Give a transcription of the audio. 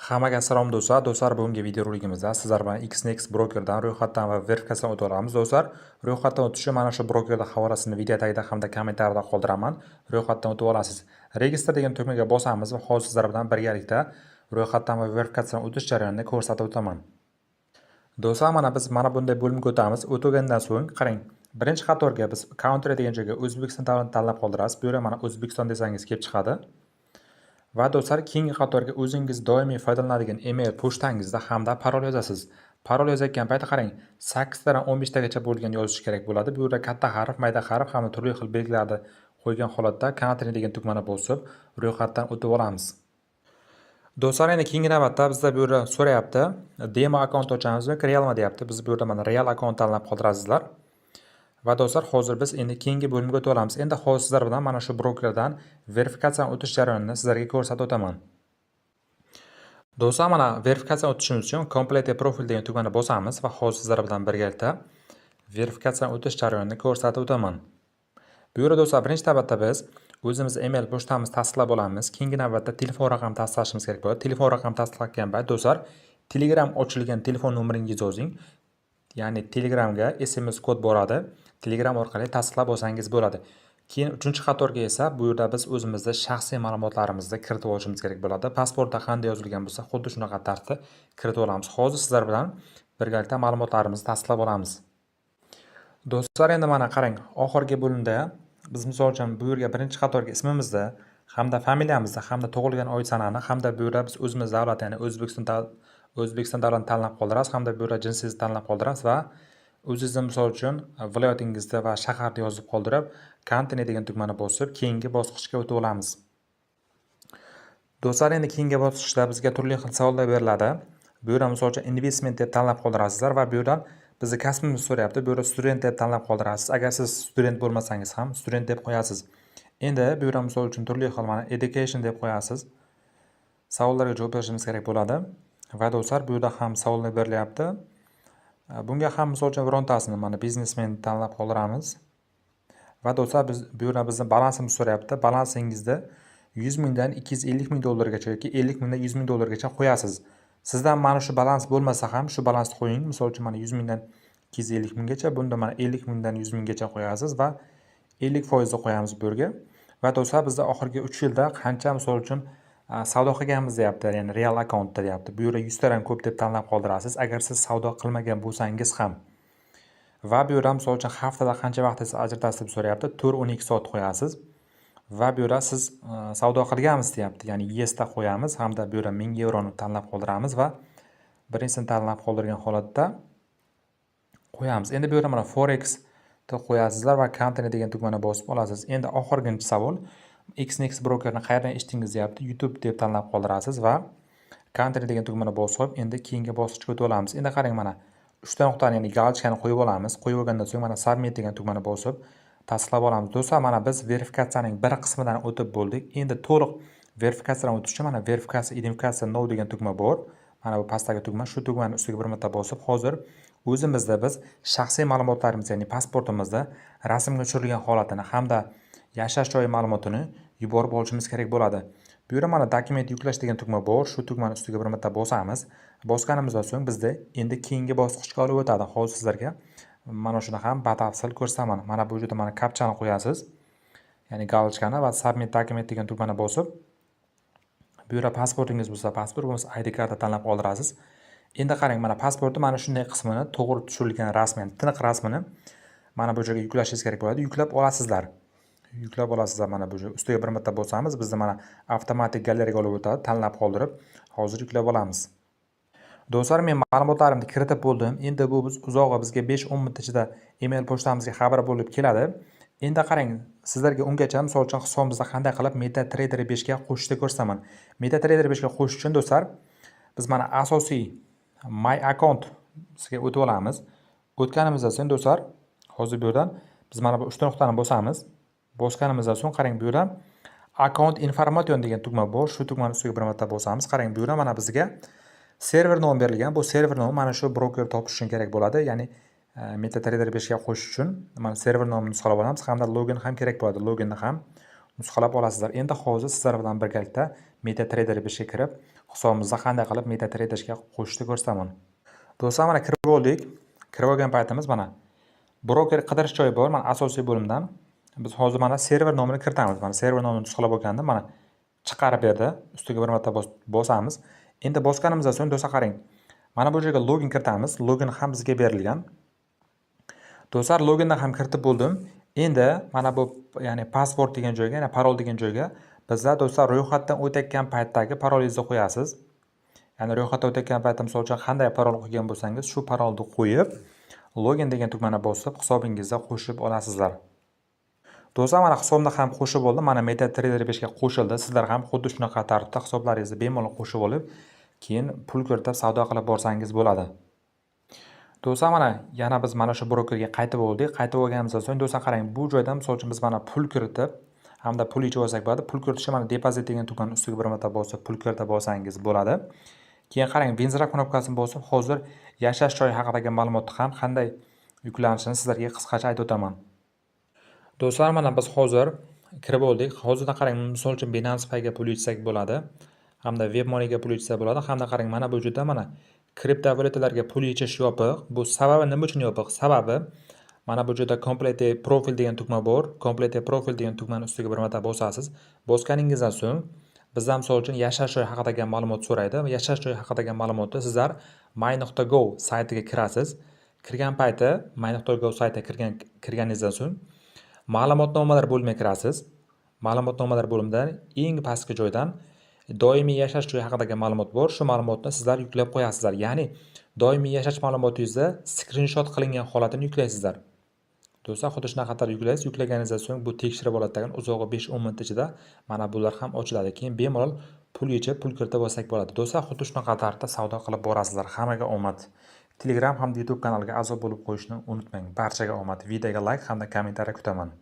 Hammaga assalom do'stlar. Do'stlar, bugungi videorolikimizda sizlar bilan XNext brokerdan ro'yxatdan va verifikatsiyadan o'tib olamiz. Do'stlar, ro'yxatdan o'tishni mana shu brokerda havolasini video tagida hamda kommentariyada qoldiraman. Ro'yxatdan o'tib olasiz. Registr degan tugmaga bosamiz va hozir sizlar bilan birgalikda ro'yxatdan va verifikatsiyadan o'tish jarayonini ko'rsatib o'taman. Do'stlar, biz mana bunday bo'limga o'tamiz. O'tgandan so'ng qarang, birinchi qatorga biz counter degan joyga O'zbekiston davlatini tanlab qoldirasiz. Bu yerga mana O'zbekiston desangiz kelib chiqadi. Va do'stlar, keyingi qatorga o'zingiz doimiy foydalanadigan email pochtangizda hamda parol yozasiz. Parol yozayotgan paytda qarang, 8 tadan 15 tagacha bo'lgan yozish kerak bo'ladi. Bu yerda katta harf, mayda harf hamda turli xil belgilarni qo'ygan holatda continue degan tugmani bosib, ro'yxatdan o'tib olamiz. Do'stlar, endi keyingi navbatda bizda bu yerda so'rayapti, demo akkaunt ochamiz yoki realmi deyapti. Biz bu yerda mana real akkaunt tanlab qoldirasizlar. Va do'stlar, hozir biz endi keyingi bo'limga o'tib olamiz. Endi hozir sizlar bilan mana shu brokerdan verifikatsiyadan o'tish jarayonini sizlarga ko'rsatib o'taman. Do'stlar, mana verifikatsiyadan o'tishimiz uchun complete profil degan tugmani bosamiz va hozir sizlar bilan birgalikda verifikatsiyadan o'tish jarayonini ko'rsatib o'taman. Bu yerda do'stlar, birinchi navbatda biz o'zimiz email pochtamizni tasdiqlab olamiz. Keyingi navbatda telefon raqamini tasdiqlashimiz kerak bo'ladi. Telefon raqamini tasdiqlagan payt do'stlar, Telegram ochilgan telefon nomeringizni yozing. Ya'ni Telegramga SMS kod boradi. Telegram orqali tasdiqlab olsangiz bo'ladi. Keyin 3-qatorga esa bu yerda biz o'zimizda shaxsiy ma'lumotlarimizni kiritib olishimiz kerak bo'ladi. Pasportda qanday yozilgan bo'lsa, xuddi shunaqa tartibda kiritib olamiz. Hozir sizlar bilan birgalikda ma'lumotlarimizni tasdiqlab olamiz. Do'stlar, endi mana qarang, oxirgi bo'limda biz misol uchun bu yerga 1-qatorga ismimizni hamda familiyamizni hamda tug'ilgan oy sanani hamda bu yerda biz o'zimiz davlat, ya'ni O'zbekiston davlatini tanlab qoldirasiz hamda bu yerda jinsingizni tanlab qoldirasiz va o'zingizni misol uchun viloyatingizni va shaharni yozib qoldirib, continue degan tugmani bosib, keyingi bosqichga o'tib olamiz. Do'stlar, endi keyingi bosqichda bizga turli xil savollar beriladi. Bu yerda misol uchun investment deb tanlab qoldirasizlar va bu yerdan bizni kasbimizni so'rayapti. Bu yerda student deb tanlab qoldirasiz. Agar siz student bo'lmasangiz ham student deb qo'yasiz. Endi bu yerda misol uchun turli xil mana education deb qo'yasiz. Savollarga javob berishimiz kerak bo'ladi. Va do'stlar, bu yerda ham savollar berilyapti. Bunga ham misol uchun birontasini mana biznesmen tanlab qoldiramiz. Va do'stlar, biz bu yerda bizni balansimizni so'rayapti. Balansingizni 100 mingdan 250 ming dollargacha yoki 50 mingdan 100 ming dollargacha qo'yasiz. Sizdan mana shu balans bo'lmasa ham shu balansni qo'ying. Misol uchun mana 100 mingdan 250 minggacha, bunda mana 50 mingdan 100 minggacha qo'yasiz va 50% ni qo'yamiz bu yerga. Va do'stlar, bizda oxirgi 3 yilda qancha misol uchun savdo qilganmiz deyapti, ya'ni real akkauntda deyapti. Bu yerda 100 tadan ko'p deb tanlab qoldirasiz agar siz savdo qilmagan bo'lsangiz ham. Va bu yerda misol uchun haftada qancha vaqtingizni ajratasiz deb so'rayapti. 4-12 soat qo'yasiz. Va bu yerda siz savdo qilganmiz deyapti, ya'ni yes da qo'yamiz hamda bu yerda 1000 evroni tanlab qoldiramiz va birinchisini tanlab qoldirgan holatda qo'yamiz. Endi bu yerda mana forex da qo'yasizlar va continue degan tugmani bosib olasiz. Endi oxirgi savol, XNext brokerni qayerdan eshitdingiz deyapti. YouTube deb tanlab qoldirasiz va continue degan tugmani bosib, endi keyingi bosqichga o'tib olamiz. Endi qarang, mana 3 ta nuqtani, ya'ni galchkani qo'yib olamiz. Qo'yib olgandan so'ng mana submit degan tugmani bosib tasdiqlab olamiz. Do'stlar, mana biz verifikatsiyaning bir qismidan o'tib bo'ldik. Endi to'liq verifikatsiyadan o'tish uchun mana identifikatsiya now degan tugma bor. Mana bu pastdagi tugma, shu tugmani ustiga bir marta bosib, hozir o'zimizda biz shaxsiy ma'lumotlarimizni, ya'ni pasportimizni rasmga tushirilgan holatini hamda yashash joyi ma'lumotini yuborib olishimiz kerak bo'ladi. Bu yerda mana dokument yuklash degan tugma bor. Shu tugmani ustiga bir marta bosamiz. Bosganimizdan so'ng bizda endi keyingi bosqichga olib o'tadi. Hozir sizlarga mana shuni ham batafsil ko'rsataman. Mana bu yerda mana kapchani qo'yasiz. Ya'ni galchkani va submit document degan tugmani bosib, bu yerda pasportingiz bo'lsa pasport, bo'lmasa ID karta tanlab qoldirasiz. Endi qarang, mana pasportni mana shunday qismini, to'g'ri tushirilgan rasmini, tiniq rasmini mana bu joyga yuklashingiz kerak bo'ladi. Yuklab olasizlar. Yuklab olasizlar. Mana bu joy ustiga bir marta bosamiz. Bizda mana avtomatik galeriyaga olib o'tadi. Tanlab qoldirib, hozir yuklab olamiz. Do'stlar, men ma'lumotlarimni kiritib bo'ldim. Endi bu uzog'i bizga 5-10 minut ichida email pochtamizga xabar bo'lib keladi. Endi qarang, sizlarga ungacha misol uchun hisobimizda qanday qilib MetaTrader 5 ga qo'shishni ko'rsataman. MetaTrader 5 ga qo'shish uchun do'stlar, biz mana asosiy My account sizga o'tib olamiz. O'tganimizdan so'ng do'stlar, hozir bu yerdan biz mana bu 3 ta nuqtani bosamiz. Bosganimizdan so'ng qarang, bu yerdan account information degan tugma bor. Shu tugmani ustiga bir marta bosamiz. Qarang, bu yerda mana bizga server nomi berilgan. Bu server nomi mana shu broker topish uchun kerak bo'ladi. Ya'ni MetaTrader 5 ga qo'shish uchun mana server nomini nusxalab olamiz hamda login ham kerak bo'ladi. Loginni ham nusxalab olasizlar. Endi hozir sizlar bilan birgalikda MetaTrader 5 ga kirib, hisobimizda qanday qilib MetaTrader'ga qo'shishni ko'rsataman. Do'stlar, mana kirib oldik. Kirib olgan paytimiz mana broker qidirish joyi bor. Mana asosiy bo'limdan biz hozir mana server nomini kiritamiz. Mana server nomini nusxalab olganda mana chiqarib berdi. Ustiga bir marta bosamiz. Endi bosganimizdan so'ng do'stlar qarang. Mana bu joyga login kiritamiz. Login ham bizga berilgan. Do'stlar, loginni ham kiritib bo'ldim. Endi mana bu ya'ni password degan joyga, ya'ni parol degan joyga bizlar do'stlar ro'yxatdan o'tayotgan paytdagi parolingizni qo'yasiz. Ya'ni ro'yxatdan o'tayotgan paytda misol uchun qanday parol qo'ygan bo'lsangiz, shu parolni qo'yib, login degan tugmani bosib hisobingizga qo'shib olasizlar. Do'stlar, mana hisobimda ham qo'shib oldim. Mana MetaTrader 5 ga qo'shildi. Sizlar ham xuddi shunaqa tartibda hisoblaringizni bemalol qo'shib olib, keyin pul kiritib savdo qilib borsangiz bo'ladi. Do'stlar, mana yana biz mana shu brokerga qaytib oldik. Qaytib olganimizdan so'ng do'stlar qarang, bu joydan misol uchun biz mana pul kiritib hamda pul yechib olsak bo'ladi. Pul kiritishga mana depozit degan tugmani ustiga bir marta bosib pul kiritib olsangiz bo'ladi. Keyin qarang, benzira knopkasini bosib hozir yashash joyi haqidagi ma'lumotni ham qanday yuklanishini sizlarga qisqacha aytib o'taman. Do'stlar, mana biz hozir kirib oldik. Hozirdan qarang, misol uchun Binance Pay ga pul yechsak bo'ladi, hamda WebMoney ga pul yechsak bo'ladi. Hamda qarang, mana bu yerda mana kriptovalyutalarga pul yechish yopiq. Bu sababi nima uchun yopiq? Sababi mana bu yerda Complete Profile degan tugma bor. Complete Profile degan tugmani ustiga bir marta bosasiz. Bosganingizdan so'ng bizdan misol uchun yashash joyi haqidagi ma'lumot so'raydi. Yashash joyi haqidagi ma'lumotni sizlar my.go saytiga kirasiz. Kirgan payti my.go saytiga kirganingizdan so'ng ma'lumotnomalar bo'limiga kirasiz. Ma'lumotnomalar bo'limidan eng pastki joydan doimiy yashash joyi haqidagi ma'lumot bor. Shu ma'lumotni sizlar yuklab qo'yasizlar. Ya'ni doimiy yashash ma'lumotingizni screenshot qilingan holatini yuklaysizlar. Do'stlar, xuddi shunaqa qilib yuklaysiz. Yuklaganingizdan so'ng bu tekshirib oladigan uzog'i 5-10 minut ichida mana bular ham ochiladi. Keyin bemalol pul yechib, pul kiritib olsak bo'ladi. Do'stlar, xuddi shunaqa tartibda savdo qilib borasizlar. Hammaga omad. Telegram hamda YouTube kanaliga a'zo bo'lib qo'yishni unutmang. Barchaga omad. Videoga like hamda kommentariy kutaman.